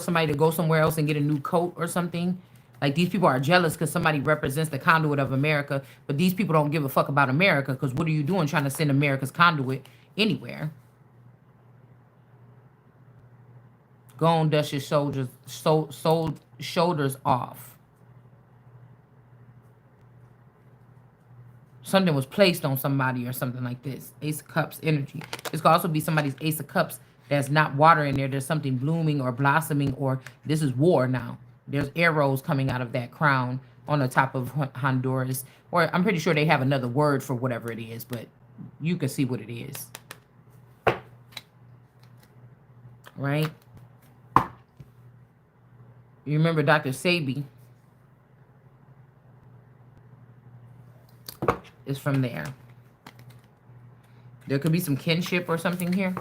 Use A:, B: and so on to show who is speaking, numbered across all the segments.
A: somebody to go somewhere else and get a new coat or something. Like these people are jealous because somebody represents the conduit of America, but these people don't give a fuck about America because what are you doing trying to send America's conduit anywhere? Go on, dust your shoulders off. Something was placed on somebody or something like this. Ace of Cups energy. This could also be somebody's Ace of Cups that's not water in there. There's something blooming or blossoming, or this is war now. There's arrows coming out of that crown on the top of Honduras. Or I'm pretty sure they have another word for whatever it is, but you can see what it is. Right? You remember Dr. Sabi is from there. There could be some kinship or something here.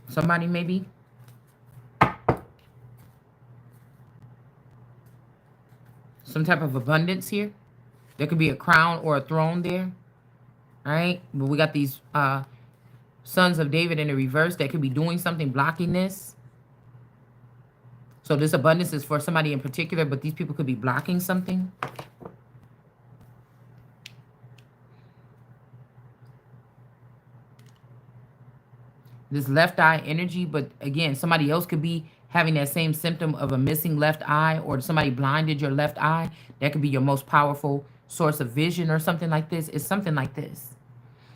A: Somebody maybe. Some type of abundance here. There could be a crown or a throne there. All right. But we got these sons of David in the reverse that could be doing something, blocking this. So this abundance is for somebody in particular, but these people could be blocking something. This left eye energy, but again, somebody else could be having that same symptom of a missing left eye, or somebody blinded your left eye. That could be your most powerful source of vision or something like this. It's something like this.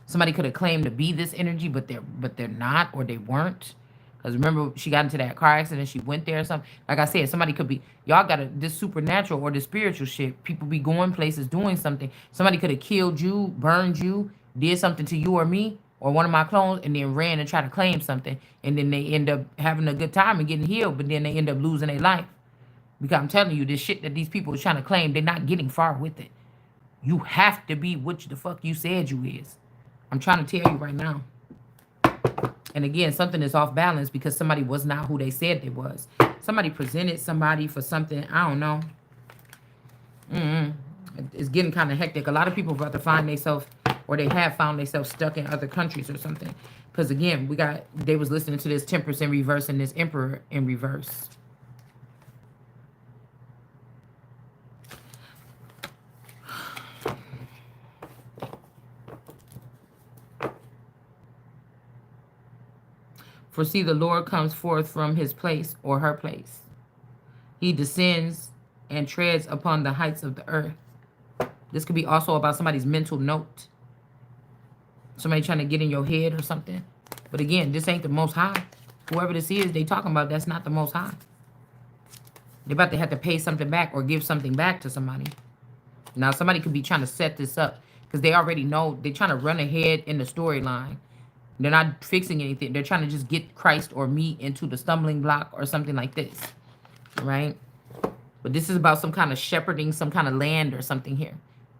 A: Somebody could have claimed to be this energy, but they're not, or they weren't. Because remember, she got into that car accident, she went there or something. Like I said, somebody could be, y'all got this supernatural or this spiritual shit. People be going places, doing something. Somebody could have killed you, burned you, did something to you or me, or one of my clones, and then ran and tried to claim something. And then they end up having a good time and getting healed, but then they end up losing their life. Because I'm telling you, this shit that these people are trying to claim, they're not getting far with it. You have to be what the fuck you said you is. I'm trying to tell you right now. And again, something is off balance because somebody was not who they said they was. Somebody presented somebody for something. I don't know. It's getting kind of hectic. A lot of people about to find themselves, or they have found themselves stuck in other countries or something. Because again, they was listening to this Temperance in reverse and this Emperor in reverse. For see, the Lord comes forth from his place or her place. He descends and treads upon the heights of the earth. This could be also about somebody's mental note. Somebody trying to get in your head or something. But again, this ain't the Most High. Whoever this is they talking about, that's not the Most High. They're about to have to pay something back or give something back to somebody. Now, somebody could be trying to set this up because they already know they're trying to run ahead in the storyline. They're not fixing anything. They're trying to just get Christ or me into the stumbling block or something like this. Right? But this is about some kind of shepherding, some kind of land or something here.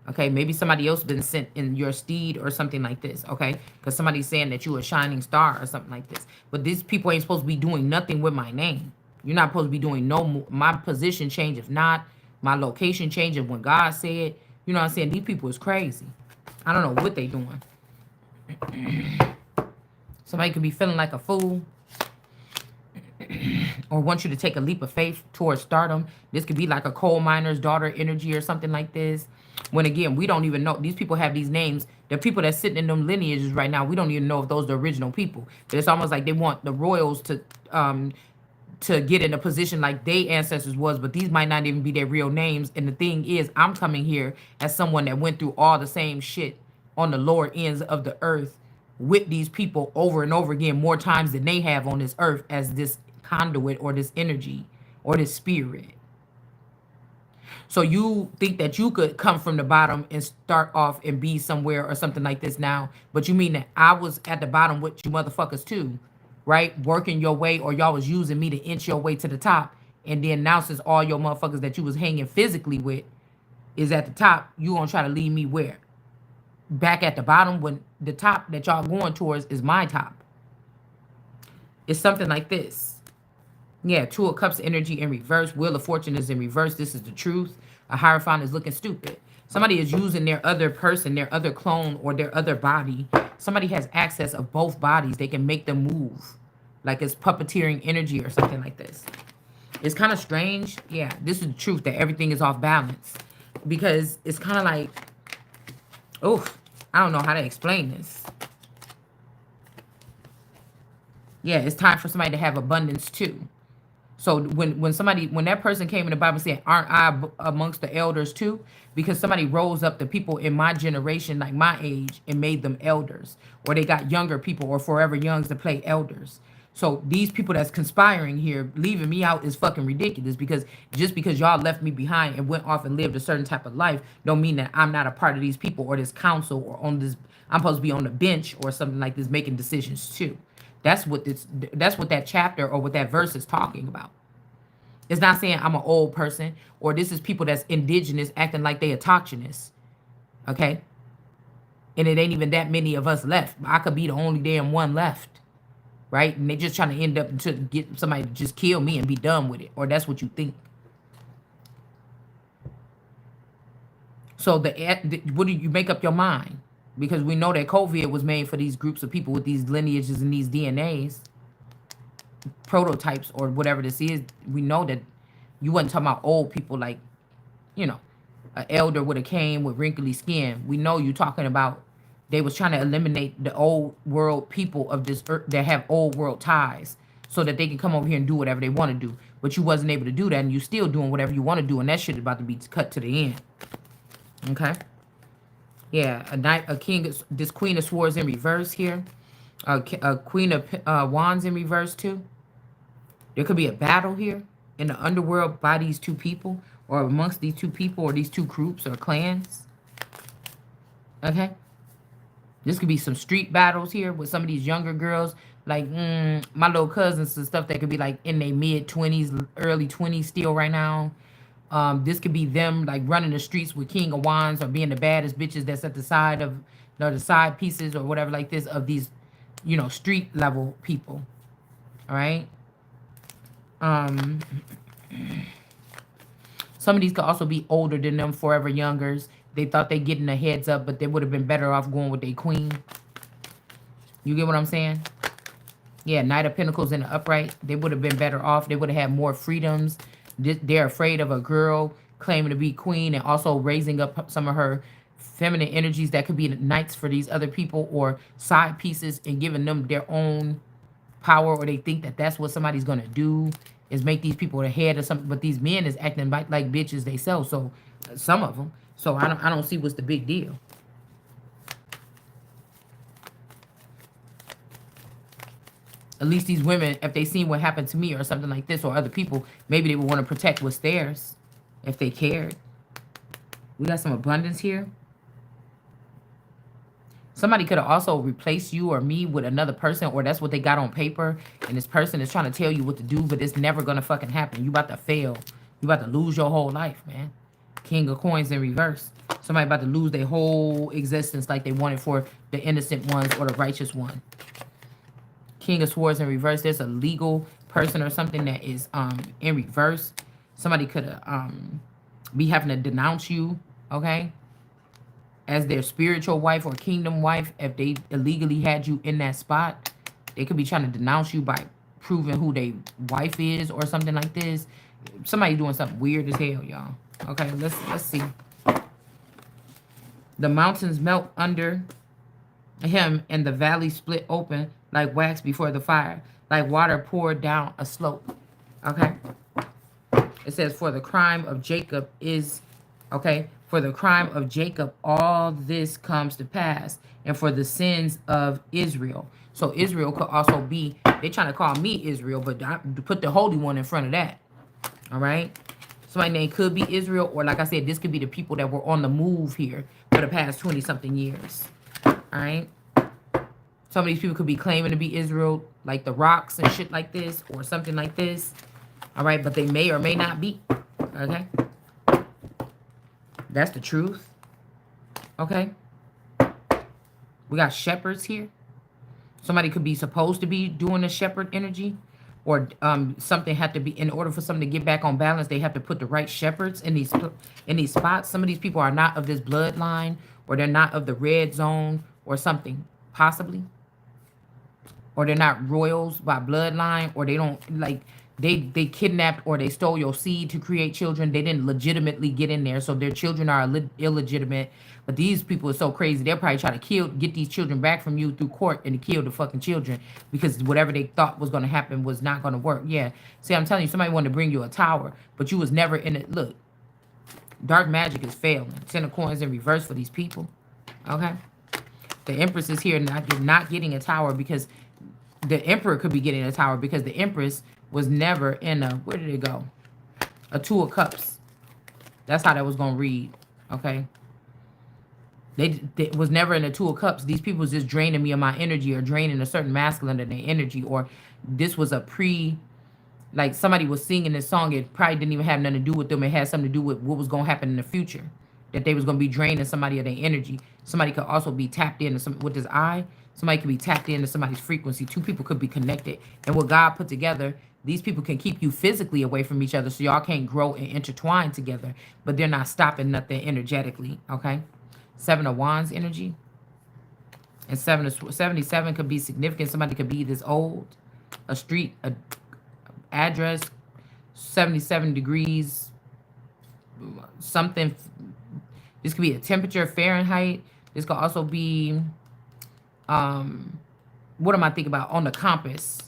A: Okay? Maybe somebody else been sent in your steed or something like this. Okay? Because somebody's saying that you a shining star or something like this. But these people ain't supposed to be doing nothing with my name. You're not supposed to be doing no... My position change if not. My location change if when God said. You know what I'm saying? These people is crazy. I don't know what they doing. Somebody could be feeling like a fool or want you to take a leap of faith towards stardom. This could be like a coal miner's daughter energy or something like this. When again, we don't even know. These people have these names. The people that's sitting in them lineages right now, we don't even know if those are the original people. But it's almost like they want the royals to get in a position like their ancestors was, but these might not even be their real names. And the thing is, I'm coming here as someone that went through all the same shit on the lower ends of the earth with these people over and over again, more times than they have on this earth as this conduit or this energy or this spirit. So you think that you could come from the bottom and start off and be somewhere or something like this now, but you mean that I was at the bottom with you motherfuckers too, right? Working your way, or y'all was using me to inch your way to the top. And then now since all your motherfuckers that you was hanging physically with is at the top, you gonna try to leave me where? Back at the bottom when the top that y'all going towards is my top. It's something like this. Yeah, Two of Cups energy in reverse. Wheel of Fortune is in reverse. This is the truth. A Hierophant is looking stupid. Somebody is using their other person, their other clone, or their other body. Somebody has access of both bodies. They can make them move. like it's puppeteering energy or something like this. It's kind of strange. Yeah, this is the truth, that everything is off balance. Because it's kind of like, oh, I don't know how to explain this. Yeah, it's time for somebody to have abundance too. So when that person came in the Bible saying, "Aren't I amongst the elders too?" Because somebody rose up the people in my generation, like my age, and made them elders, or they got younger people or forever youngs to play elders. So these people that's conspiring here, leaving me out, is fucking ridiculous. Because just because y'all left me behind and went off and lived a certain type of life, don't mean that I'm not a part of these people or this council or on this. I'm supposed to be on the bench or something like this, making decisions too. That's what this. That's what that chapter or what that verse is talking about. It's not saying I'm an old person or this is people that's indigenous acting like they autochthonous. Okay, and it ain't even that many of us left. I could be the only damn one left, right? And they just trying to end up to get somebody to just kill me and be done with it, or that's what you think. So what do you make up your mind? Because we know that COVID was made for these groups of people with these lineages and these DNAs, prototypes or whatever this is. We know that you wasn't talking about old people like, you know, an elder with a cane with wrinkly skin. We know you talking about they was trying to eliminate the old world people of this earth that have old world ties so that they can come over here and do whatever they want to do. But you wasn't able to do that, and you still doing whatever you want to do, and that shit is about to be cut to the end. Okay? Yeah, a king, this queen of swords in reverse here. A queen of wands in reverse too. There could be a battle here in the underworld by these two people, or amongst these two people, or these two groups or clans. Okay? This could be some street battles here with some of these younger girls, like my little cousins and stuff that could be like in their mid-20s, early 20s still right now. This could be them like running the streets with King of Wands or being the baddest bitches that's at the side of the side pieces or whatever like this of these, street level people. All right? Some of these could also be older than them, forever youngers. They thought they getting a heads up, but they would have been better off going with their queen. You get what I'm saying? Yeah, Knight of Pentacles in the upright. They would have been better off. They would have had more freedoms. They're afraid of a girl claiming to be queen and also raising up some of her feminine energies that could be knights for these other people or side pieces and giving them their own power, or they think that that's what somebody's going to do is make these people the head or something. But these men is acting like bitches themselves. So some of them. So I don't see what's the big deal. At least these women, if they seen what happened to me or something like this or other people, maybe they would want to protect what's theirs if they cared. We got some abundance here. Somebody could have also replaced you or me with another person, or that's what they got on paper, and this person is trying to tell you what to do, but it's never going to fucking happen. You about to fail. You about to lose your whole life, man. King of coins in reverse. Somebody about to lose their whole existence like they wanted for the innocent ones or the righteous one. King of swords in reverse. There's a legal person or something that is in reverse. Somebody could be having to denounce you, okay, as their spiritual wife or kingdom wife. If they illegally had you in that spot, they could be trying to denounce you by proving who their wife is or something like this. Somebody doing something weird as hell, y'all. Okay, let's see. The mountains melt under him and the valley split open like wax before the fire, like water poured down a slope. Okay? It says, for the crime of Jacob is, okay, for the crime of Jacob, all this comes to pass, and for the sins of Israel. So Israel could also be, they're trying to call me Israel, but put the Holy One in front of that. All right? Somebody's name could be Israel, or like I said, this could be the people that were on the move here for the past 20-something years. All right? Some of these people could be claiming to be Israel, like the rocks and shit like this, or something like this. All right? But they may or may not be. Okay? That's the truth. Okay? We got shepherds here. Somebody could be supposed to be doing the shepherd energy. Or something had to be, in order for something to get back on balance, they have to put the right shepherds in these spots. Some of these people are not of this bloodline, or they're not of the red zone or something, possibly. or they're not royals by bloodline, or they don't like they kidnapped or they stole your seed to create children. They didn't legitimately get in there, so their children are illegitimate. But these people are so crazy, they'll probably try to get these children back from you through court and to kill the fucking children because whatever they thought was going to happen was not going to work. Yeah, see, I'm telling you, somebody wanted to bring you a tower, but you was never in it. Look, dark magic is failing. 10 of coins in reverse for these people. Okay, the Empress is here not getting a tower because the Emperor could be getting a tower because the Empress was never in a, where did it go? A Two of Cups. That's how that was going to read. Okay. They was never in a Two of Cups. These people was just draining me of my energy or draining a certain masculine of their energy. Or this was a like somebody was singing this song. It probably didn't even have nothing to do with them. It had something to do with what was going to happen in the future. That they was going to be draining somebody of their energy. Somebody could also be tapped into with this eye. Somebody could be tapped into somebody's frequency. Two people could be connected. And what God put together, these people can keep you physically away from each other so y'all can't grow and intertwine together. But they're not stopping nothing energetically, okay? 7 of Wands energy. And 77 could be significant. Somebody could be this old. A street, a address, 77 degrees, something. This could be a temperature, Fahrenheit. This could also be, what am I thinking about? On the compass.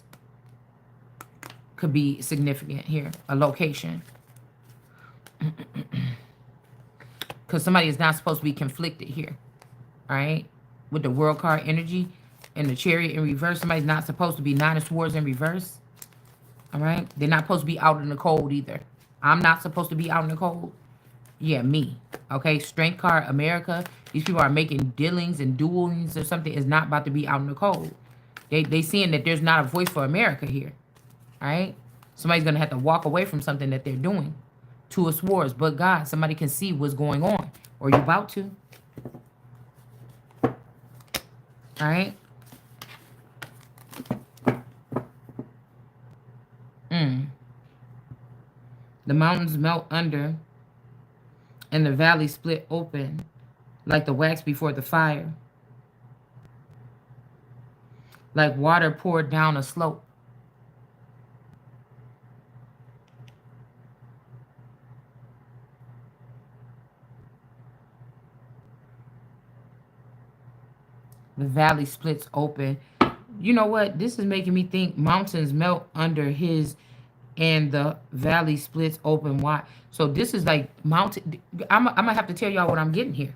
A: Could be significant here. A location. Because somebody is not supposed to be conflicted here. All right? With the World card energy and the Chariot in reverse. Somebody's not supposed to be 9 of Swords in reverse. All right? They're not supposed to be out in the cold either. I'm not supposed to be out in the cold. Yeah, me. Okay? Strength card, America. These people are making dealings and doings or something. Is not about to be out in the cold. They seeing that there's not a voice for America here. All right? Somebody's going to have to walk away from something that they're doing. 2 of Swords. But God, somebody can see what's going on. Or you're about to. All right? The mountains melt under. And the valley split open. Like the wax before the fire. Like water poured down a slope. The valley splits open. You know what? This is making me think mountains melt under his and the valley splits open wide. So this is like mountain. I'm going to have to tell y'all what I'm getting here.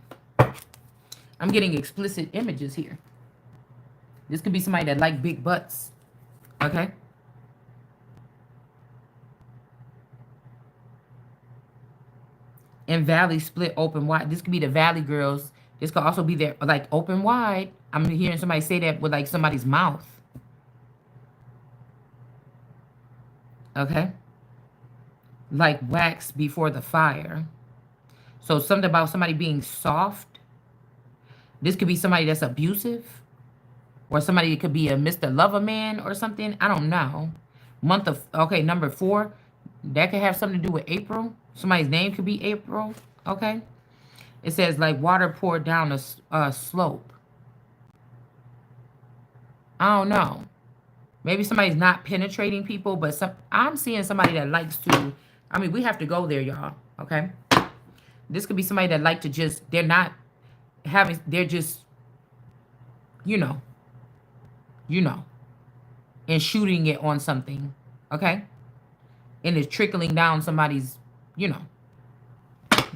A: I'm getting explicit images here. This could be somebody that like big butts. Okay? And valley split open wide. This could be the valley girls. This could also be their, like, open wide. I'm hearing somebody say that with, like, somebody's mouth. Okay? Like wax before the fire. So something about somebody being soft. This could be somebody that's abusive. Or somebody that could be a Mr. Lover man or something. I don't know. Month of, okay, number 4. That could have something to do with April. Somebody's name could be April. Okay? It says, like, water poured down a slope. I don't know. Maybe somebody's not penetrating people, but I'm seeing somebody that likes to, I mean, we have to go there, y'all. Okay? This could be somebody that like to just, they're not having, they're just, you know, and shooting it on something. Okay? And it's trickling down somebody's, you know.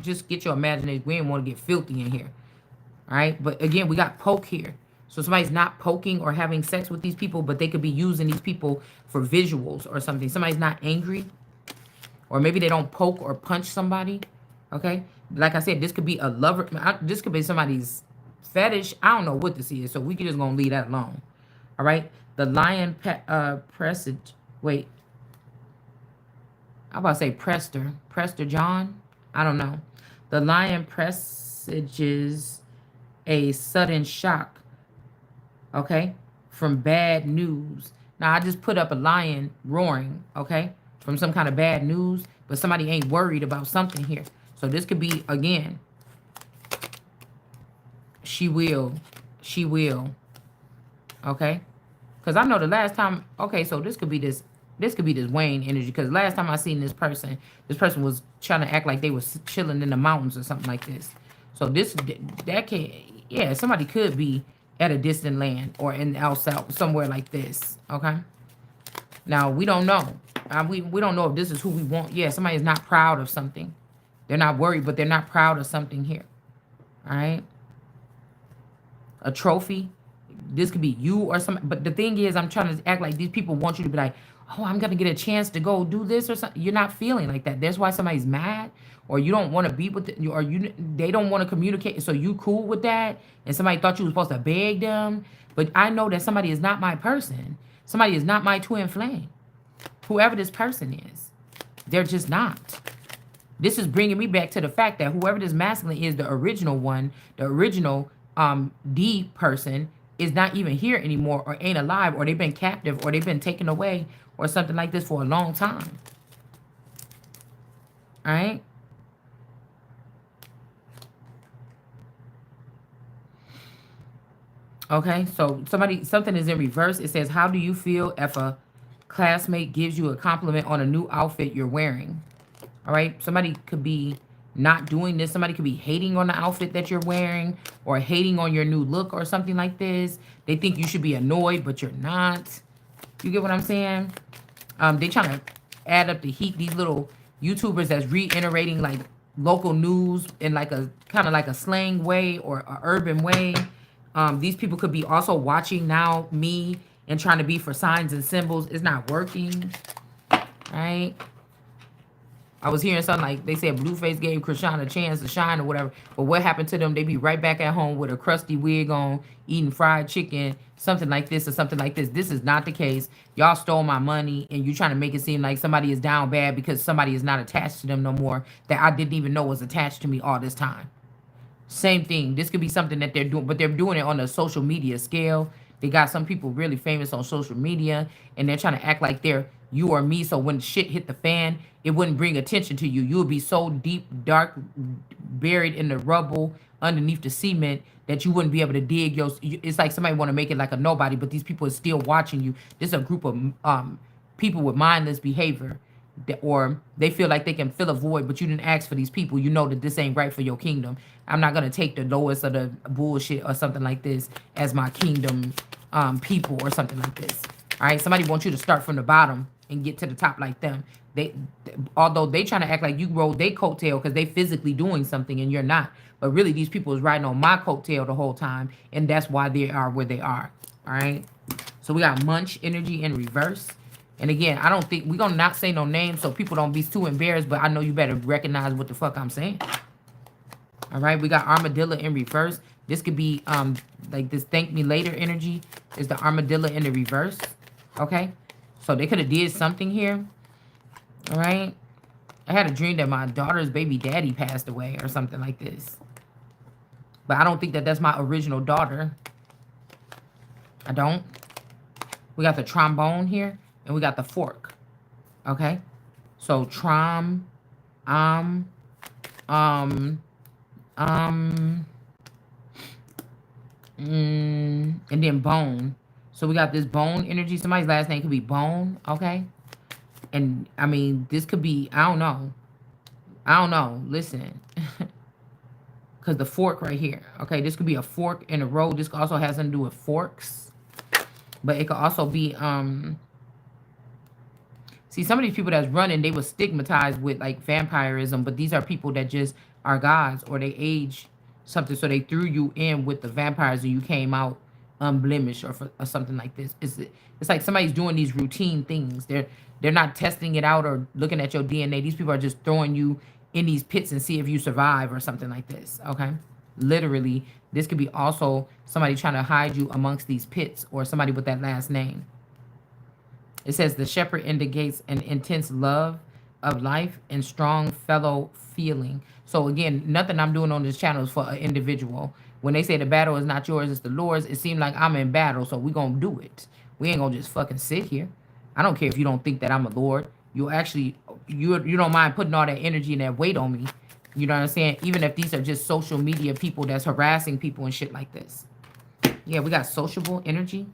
A: Just get your imagination. We didn't want to get filthy in here. All right? But again, we got poke here. So somebody's not poking or having sex with these people, but they could be using these people for visuals or something. Somebody's not angry. Or maybe they don't poke or punch somebody. Okay? Like I said, this could be a lover. This could be somebody's fetish. I don't know what this is. So we can just going to leave that alone. All right? The lion presage. Wait. I'm about to say Prester. Prester John? I don't know. The lion presages a sudden shock. Okay? From bad news. Now, I just put up a lion roaring. Okay? From some kind of bad news. But somebody ain't worried about something here. So this could be, again. She will. She will. Okay? Because I know the last time, okay, so this could be this Wayne energy. Because last time I seen this person was trying to act like they was chilling in the mountains or something like this. So that can, yeah, somebody could be at a distant land or in out south, somewhere like this, okay? Now, we don't know. We don't know if this is who we want. Yeah, somebody is not proud of something. They're not worried, but they're not proud of something here, all right? A trophy. This could be you or something. But the thing is, I'm trying to act like these people want you to be like, oh, I'm going to get a chance to go do this or something. You're not feeling like that. That's why somebody's mad, or you don't want to be with it, or they don't want to communicate. So you cool with that, and somebody thought you were supposed to beg them. But I know that somebody is not my person. Somebody is not my twin flame. Whoever this person is, they're just not. This is bringing me back to the fact that whoever this masculine is, the original one, the original D person, is not even here anymore, or ain't alive, or they've been captive, or they've been taken away, or something like this for a long time. All right? Okay, so something is in reverse. It says, how do you feel if a classmate gives you a compliment on a new outfit you're wearing? All right, somebody could be not doing this. Somebody could be hating on the outfit that you're wearing, or hating on your new look or something like this. They think you should be annoyed, but you're not. You get what I'm saying? They trying to add up the heat. These little YouTubers that's reiterating like local news in like a kind of like a slang way or a urban way. These people could be also watching now me and trying to be for signs and symbols. It's not working, right? I was hearing something like they said Blueface gave Krishan a chance to shine or whatever. But what happened to them? They be right back at home with a crusty wig on, eating fried chicken, something like this or something like this. This is not the case. Y'all stole my money, and you trying to make it seem like somebody is down bad because somebody is not attached to them no more that I didn't even know was attached to me all this time. Same thing. This could be something that they're doing, but they're doing it on a social media scale. They got some people really famous on social media, and they're trying to act like they're you or me. So when shit hit the fan, it wouldn't bring attention to you. You would be so deep, dark, buried in the rubble underneath the cement that you wouldn't be able to dig your. It's like somebody want to make it like a nobody, but these people are still watching you. This is a group of people with mindless behavior, or they feel like they can fill a void, but you didn't ask for these people. You know that this ain't right for your kingdom. I'm not going to take the lowest of the bullshit or something like this as my kingdom people or something like this. All right, somebody wants you to start from the bottom and get to the top like them. Although they trying to act like you rode their coattail because they physically doing something and you're not. But really, these people is riding on my coattail the whole time, and that's why they are where they are. All right, so we got Munch energy in reverse. And again, I don't think we're gonna not say no names so people don't be too embarrassed, but I know you better recognize what the fuck I'm saying. All right, we got Armadillo in reverse. This could be like this thank me later energy is the Armadillo in the reverse. Okay, so they could have did something here. All right, I had a dream that my daughter's baby daddy passed away or something like this, but I don't think that that's my original daughter. I don't. We got the trombone here, and we got the fork. Okay, so and then bone. So we got this bone energy. Somebody's last name could be Bone, okay? And I mean, this could be, I don't know. Listen. Because the fork right here. Okay, this could be a fork in the road. This also has something to do with forks. But it could also be, see, some of these people that's running, they were stigmatized with like vampirism, but these are people that just are gods, or they age something, so they threw you in with the vampires and you came out unblemished, or something like this. It's like somebody's doing these routine things. They're not testing it out or looking at your DNA. These people are just throwing you in these pits and see if you survive or something like this. Okay, literally, this could be also somebody trying to hide you amongst these pits, or somebody with that last name. It says the shepherd indicates an intense love of life and strong fellow feeling. So again, nothing I'm doing on this channel is for an individual. When they say the battle is not yours, it's the Lord's, it seems like I'm in battle, so we're going to do it. We ain't going to just fucking sit here. I don't care if you don't think that I'm a Lord. You actually, you don't mind putting all that energy and that weight on me. You know what I'm saying? Even if these are just social media people that's harassing people and shit like this. Yeah, we got sociable energy.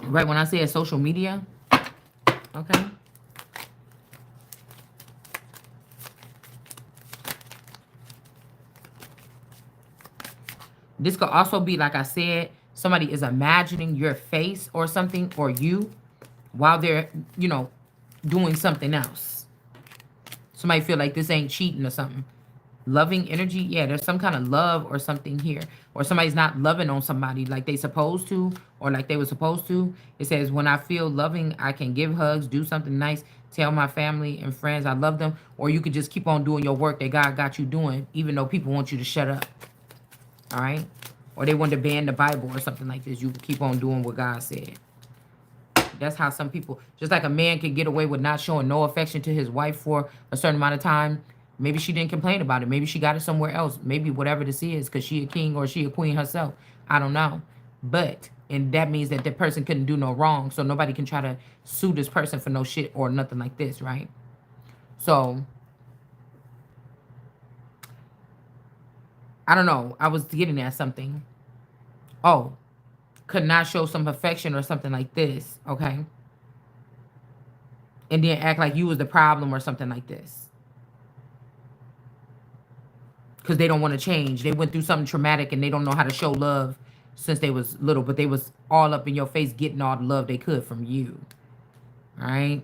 A: Right when I say social media, okay? This could also be, like I said, somebody is imagining your face or something, or you, while they're, you know, doing something else. Somebody feel like this ain't cheating or something. Loving energy, yeah, there's some kind of love or something here. Or somebody's not loving on somebody like they supposed to, or like they were supposed to. It says, when I feel loving, I can give hugs, do something nice, tell my family and friends I love them. Or you could just keep on doing your work that God got you doing, even though people want you to shut up. All right? Or they want to ban the Bible or something like this. You can keep on doing what God said. That's how some people, just like a man can get away with not showing no affection to his wife for a certain amount of time. Maybe she didn't complain about it. Maybe she got it somewhere else. Maybe whatever this is, because she a king or she a queen herself. I don't know. But, and that means that the person couldn't do no wrong. So nobody can try to sue this person for no shit or nothing like this, right? So, I don't know. I was getting at something. Oh, could not show some affection or something like this, okay? And then act like you was the problem or something like this. Because they don't want to change. They went through something traumatic and they don't know how to show love since they was little, but they was all up in your face getting all the love they could from you. All right?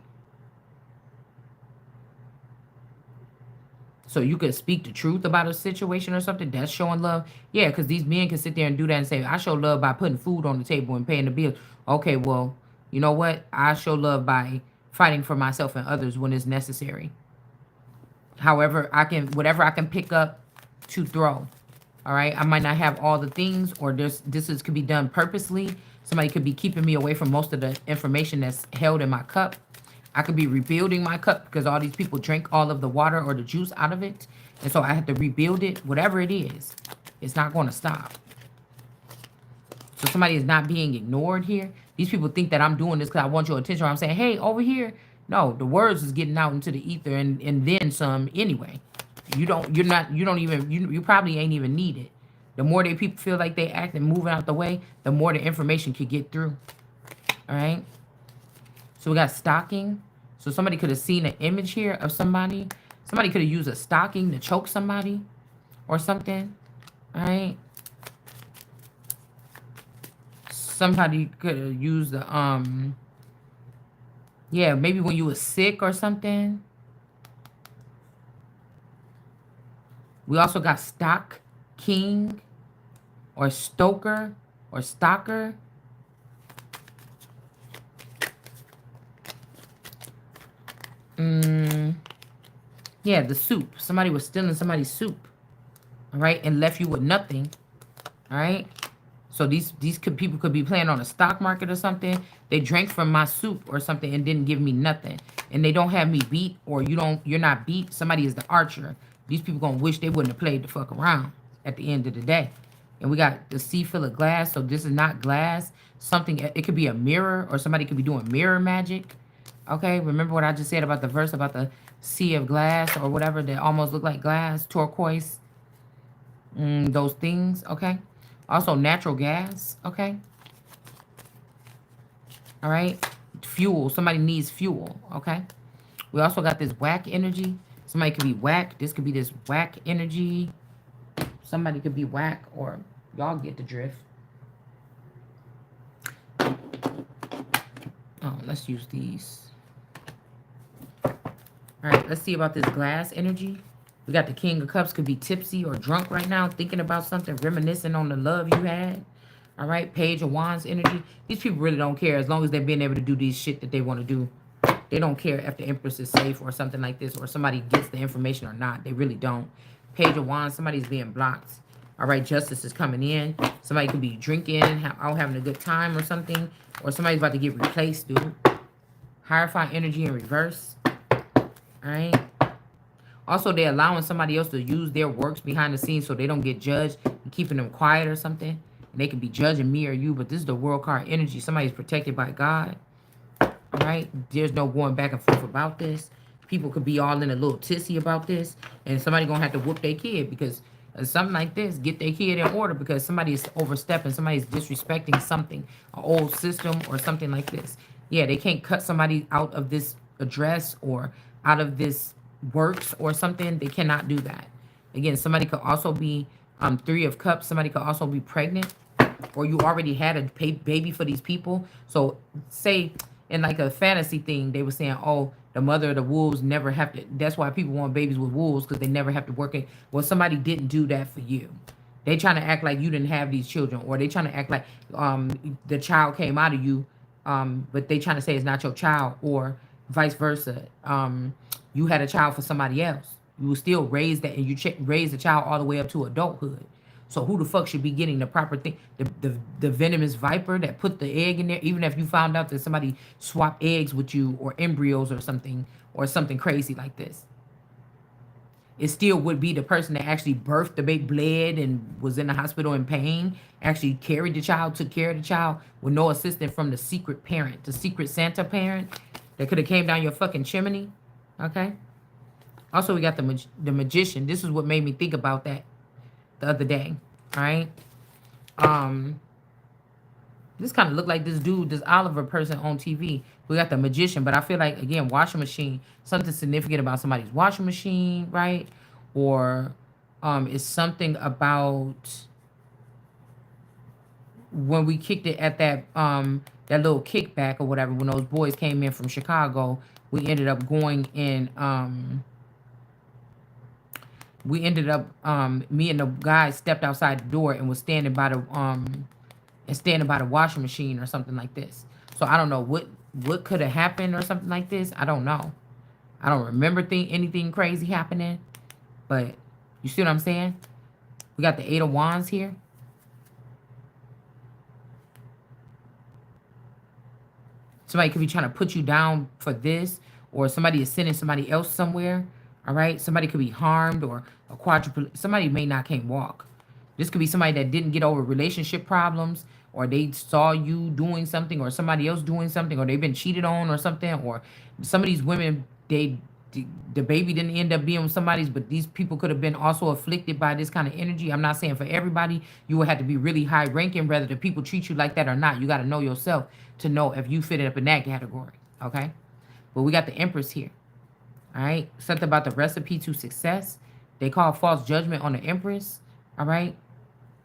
A: So you could speak the truth about a situation or something. That's showing love. Yeah, because these men can sit there and do that and say, I show love by putting food on the table and paying the bills. Okay, well, you know what? I show love by fighting for myself and others when it's necessary. However, whatever I can pick up to throw. All right. I might not have all the things, or could be done purposely. Somebody could be keeping me away from most of the information that's held in my cup. I could be rebuilding my cup because all these people drink all of the water or the juice out of it. And so I have to rebuild it. Whatever it is, it's not going to stop. So somebody is not being ignored here. These people think that I'm doing this because I want your attention. Or I'm saying, hey, over here. No, the words is getting out into the ether and then some anyway. You probably ain't even need it. The more they people feel like they act and moving out the way, the more the information could get through. All right. So we got stalking. So somebody could have seen an image here of somebody. Somebody could have used a stocking to choke somebody or something. All right. Somebody could have used the yeah, maybe when you were sick or something. We also got stock king or stoker or stalker. Yeah, the soup. Somebody was stealing somebody's soup. All right, and left you with nothing. All right. So these people could be playing on a stock market or something. They drank from my soup or something and didn't give me nothing. And they don't have me beat, or you're not beat. Somebody is the archer. These people gonna wish they wouldn't have played the fuck around at the end of the day. And we got the sea full of glass. So this is not glass. Something, it could be a mirror, or somebody could be doing mirror magic. Okay, remember what I just said about the verse about the sea of glass or whatever that almost look like glass, turquoise, those things, okay? Also natural gas, okay? All right, fuel, somebody needs fuel, okay? We also got this whack energy. Somebody could be whack. This could be this whack energy. Somebody could be whack, or y'all get the drift. Oh, let's use these. All right, let's see about this glass energy. We got the King of Cups, could be tipsy or drunk right now, thinking about something, reminiscing on the love you had. All right, Page of Wands energy. These people really don't care as long as they're being able to do these shit that they want to do. They don't care if the Empress is safe or something like this, or somebody gets the information or not. They really don't. Page of Wands, somebody's being blocked. All right, Justice is coming in. Somebody could be drinking, out having a good time or something, or somebody's about to get replaced, dude. Hierophant energy in reverse. All right. Also, they're allowing somebody else to use their works behind the scenes so they don't get judged and keeping them quiet or something. And they could be judging me or you, but this is the world card energy. Somebody's protected by God. All right. There's no going back and forth about this. People could be all in a little tissy about this. And somebody going to have to whoop their kid because something like this. Get their kid in order because somebody is overstepping, somebody's disrespecting something, an old system or something like this. Yeah, they can't cut somebody out of this address or out of this works or something. They cannot do that. Again, somebody could also be Three of Cups. Somebody could also be pregnant, or you already had a baby for these people. So say in like a fantasy thing, they were saying, oh, the mother of the wolves never have to. That's why people want babies with wolves, because they never have to work it. Well, somebody didn't do that for you. They trying to act like you didn't have these children, or they trying to act like the child came out of you, but they trying to say it's not your child, or vice versa. You had a child for somebody else. You will still raise that, and you raise the child all the way up to adulthood. So who the fuck should be getting the proper thing? The venomous viper that put the egg in there, even if you found out that somebody swapped eggs with you or embryos or something crazy like this. It still would be the person that actually birthed the baby, bled, and was in the hospital in pain, actually carried the child, took care of the child with no assistance from the secret parent, the secret Santa parent that could have came down your fucking chimney. Okay? Also, we got the magician. This is what made me think about that the other day. All right? This kind of looked like this dude, this Oliver person on TV. We got the magician, but I feel like, again, washing machine, something significant about somebody's washing machine, right? Or it's something about when we kicked it at that that little kickback or whatever, when those boys came in from Chicago, we ended up going in me and the guy stepped outside the door and was standing by the washing machine or something like this. So I don't know what could have happened or something like this. I don't know. I don't remember anything crazy happening. But you see what I'm saying? We got the Eight of Wands here. Somebody could be trying to put you down for this, or somebody is sending somebody else somewhere. All right? Somebody could be harmed, or a quadriplegic. Somebody may not can't walk. This could be somebody that didn't get over relationship problems, or they saw you doing something, or somebody else doing something, or they've been cheated on or something, or some of these women, the baby didn't end up being somebody's, but these people could have been also afflicted by this kind of energy. I'm not saying for everybody. You would have to be really high ranking, whether the people treat you like that or not. You got to know yourself to know if you fit up in that category, okay? But we got the Empress here, all right? Something about the recipe to success. They call false judgment on the Empress, all right?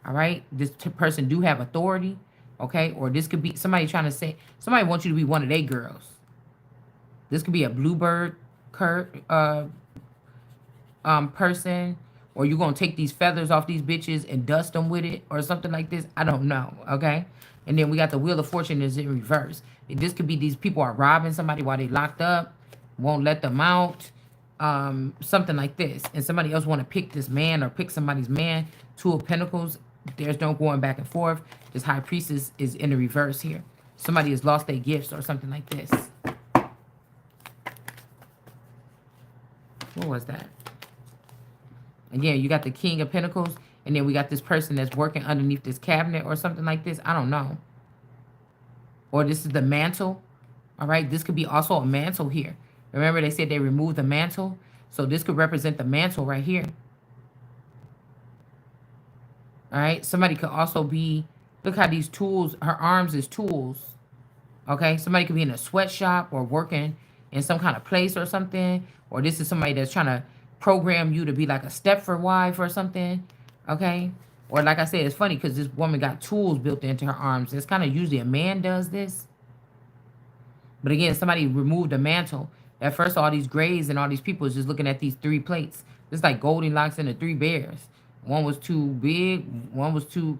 A: All right? This person do have authority, okay? Or this could be somebody trying to say, somebody wants you to be one of their girls. This could be a bluebird person, or you're going to take these feathers off these bitches and dust them with it or something like this. I don't know, okay? And then we got the Wheel of Fortune is in reverse. This could be these people are robbing somebody while they locked up, won't let them out, something like this. And somebody else want to pick this man or pick somebody's man. Two of Pentacles, there's no going back and forth. This High Priestess is in the reverse here. Somebody has lost their gifts or something like this. What was that? Again, you got the King of Pentacles, and then we got this person that's working underneath this cabinet or something like this. I don't know. Or this is the mantle. All right, this could be also a mantle here. Remember they said they removed the mantle? So this could represent the mantle right here. All right, somebody could also be, look how these tools, her arms is tools. Okay, somebody could be in a sweatshop or working in some kind of place or something. Or this is somebody that's trying to program you to be like a Stepford wife or something. Okay, or like I said, it's funny because this woman got tools built into her arms. It's kind of usually a man does this. But again, somebody removed the mantle. At first, all these grays and all these people is just looking at these three plates. It's like Goldilocks and the Three Bears. One was too big, one was too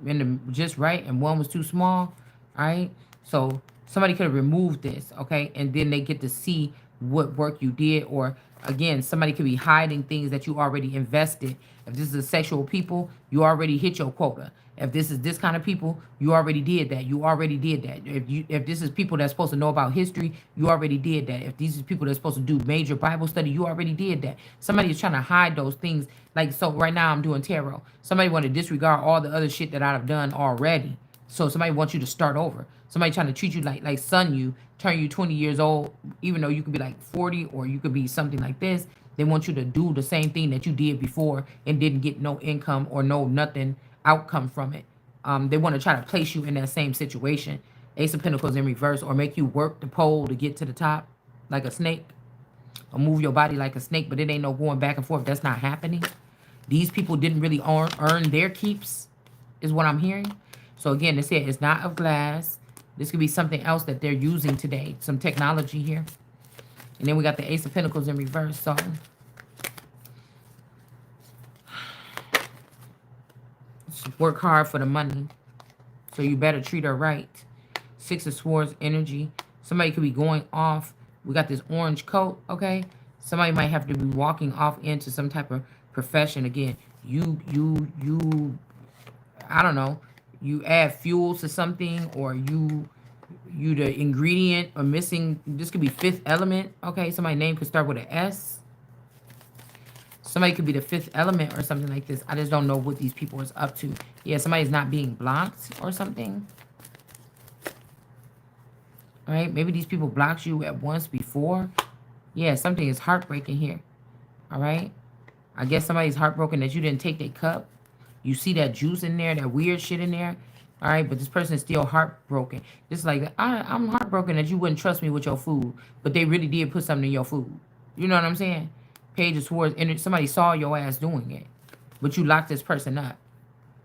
A: just right, and one was too small. All right. So somebody could have removed this, okay, and then they get to see what work you did. Or again, somebody could be hiding things that you already invested. If this is a sexual people, you already hit your quota. If this is this kind of people, you already did that. You already did that. If this is people that's supposed to know about history, you already did that. If these are people that's supposed to do major Bible study, you already did that. Somebody is trying to hide those things. Like, so right now I'm doing tarot. Somebody want to disregard all the other shit that I've done already. So somebody wants you to start over. Somebody trying to treat you like sun you turn you 20 years old, even though you could be like 40 or you could be something like this. They want you to do the same thing that you did before and didn't get no income or no nothing outcome from it. They want to try to place you in that same situation. Ace of Pentacles in reverse, or make you work the pole to get to the top like a snake, or move your body like a snake, but it ain't no going back and forth. That's not happening. These people didn't really earn their keeps, is what I'm hearing. So again, they said it's not of glass. This could be something else that they're using today. Some technology here. And then we got the Ace of Pentacles in reverse. So work hard for the money. So you better treat her right. Six of Swords energy. Somebody could be going off. We got this orange coat, okay? Somebody might have to be walking off into some type of profession. Again, I don't know. You add fuel to something, or you the ingredient or missing. This could be fifth element, okay? Somebody's name could start with an S. Somebody could be the fifth element or something like this. I just don't know what these people is up to. Yeah, somebody's not being blocked or something. All right, maybe these people blocked you at once before. Yeah, something is heartbreaking here. All right. I guess somebody's heartbroken that you didn't take their cup. You see that juice in there, that weird shit in there. All right, but this person is still heartbroken. It's like, I'm heartbroken that you wouldn't trust me with your food, but they really did put something in your food. You know what I'm saying? Page of Swords energy. Somebody saw your ass doing it, but you locked this person up.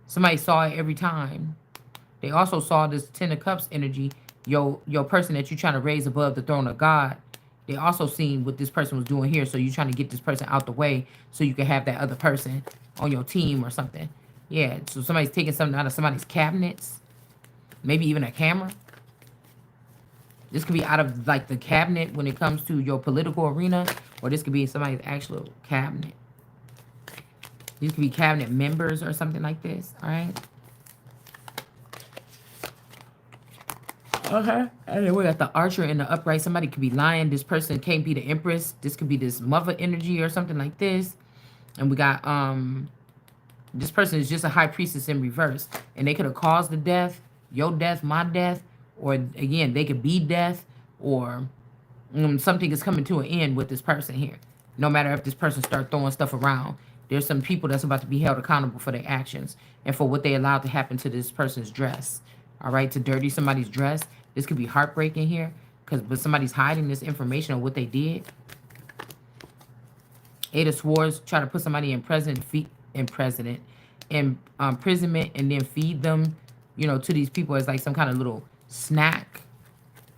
A: Somebody saw it every time. They also saw this Ten of Cups energy. Your person that you're trying to raise above the throne of God. They also seen what this person was doing here, so you're trying to get this person out the way so you can have that other person on your team or something. Yeah, so somebody's taking something out of somebody's cabinets. Maybe even a camera. This could be out of like the cabinet when it comes to your political arena, or this could be somebody's actual cabinet. These could be cabinet members or something like this, all right? Okay. And then we got the Archer in the upright. Somebody could be lying. This person can't be the Empress. This could be this mother energy or something like this. And we got this person is just a high priestess in reverse. And they could have caused the death, your death, my death, or again, they could be death, or something is coming to an end with this person here. No matter if this person start throwing stuff around. There's some people that's about to be held accountable for their actions and for what they allowed to happen to this person's dress. All right, to dirty somebody's dress. This could be heartbreaking here, but somebody's hiding this information on what they did. Eight of Swords, try to put somebody in imprisonment, and then feed them, you know, to these people as like some kind of little snack,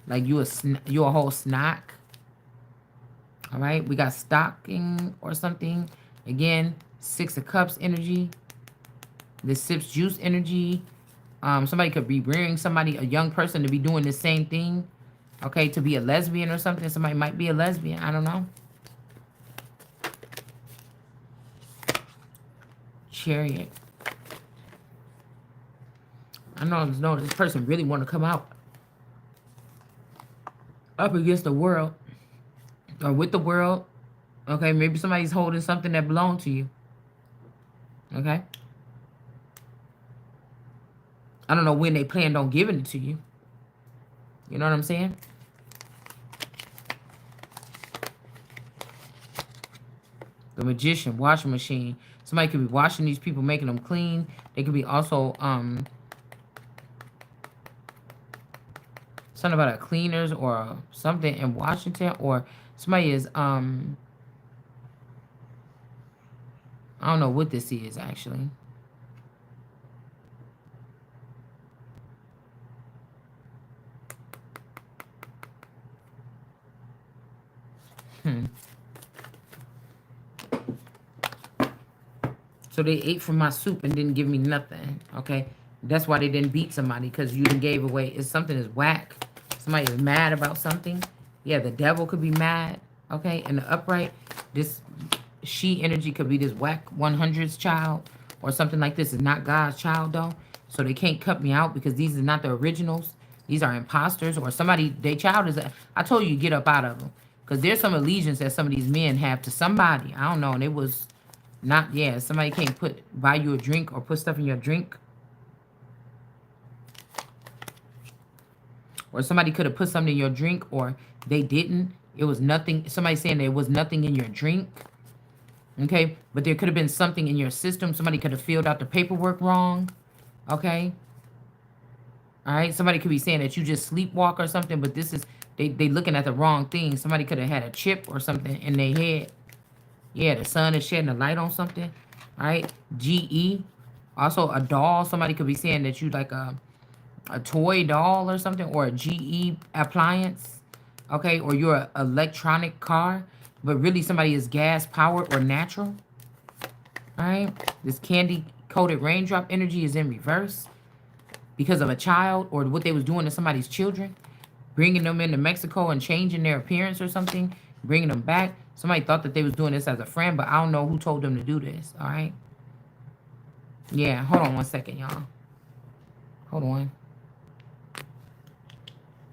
A: like you a whole snack. All right, we got stocking or something. Again, Six of Cups energy. This sips juice energy. Somebody could be rearing somebody, a young person, to be doing the same thing. Okay, to be a lesbian or something. Somebody might be a lesbian. I don't know. Chariot. I know this person really want to come out up against the world or with the world. Okay, maybe somebody's holding something that belongs to you. Okay. I don't know when they planned on giving it to you. You know what I'm saying? The Magician, washing machine. Somebody could be washing these people, making them clean. They could be also something about a cleaners or something in Washington, or somebody is I don't know what this is actually. So they ate from my soup and didn't give me nothing. Okay, that's why they didn't beat somebody, because you gave away. If something is whack, somebody is mad about something. Yeah, the devil could be mad. Okay, and the upright, this she energy could be this whack 100's child or something like this. Is not God's child though, so they can't cut me out because these are not the originals. These are imposters, or somebody. Their child is. I told you, get up out of them, because there's some allegiance that some of these men have to somebody. I don't know, and it was not. Yeah, somebody can't buy you a drink or put stuff in your drink. or somebody could have put something in your drink, or they didn't. It was nothing. Somebody saying there was nothing in your drink. Okay, but there could have been something in your system. Somebody could have filled out the paperwork wrong. Okay, all right. Somebody could be saying that you just sleepwalk or something, but this is they looking at the wrong thing. Somebody could have had a chip or something in their head. Yeah, the sun is shedding a light on something. All right, GE. Also a doll. Somebody could be saying that you like a toy doll or something, or a GE appliance, okay, or you're an electronic car, but really somebody is gas powered or natural. All right, this candy coated raindrop energy is in reverse because of a child or what they was doing to somebody's children, bringing them into Mexico and changing their appearance or something, bringing them back. Somebody thought that they was doing this as a friend, but I don't know who told them to do this. All right, yeah, hold on one second, y'all. Hold on.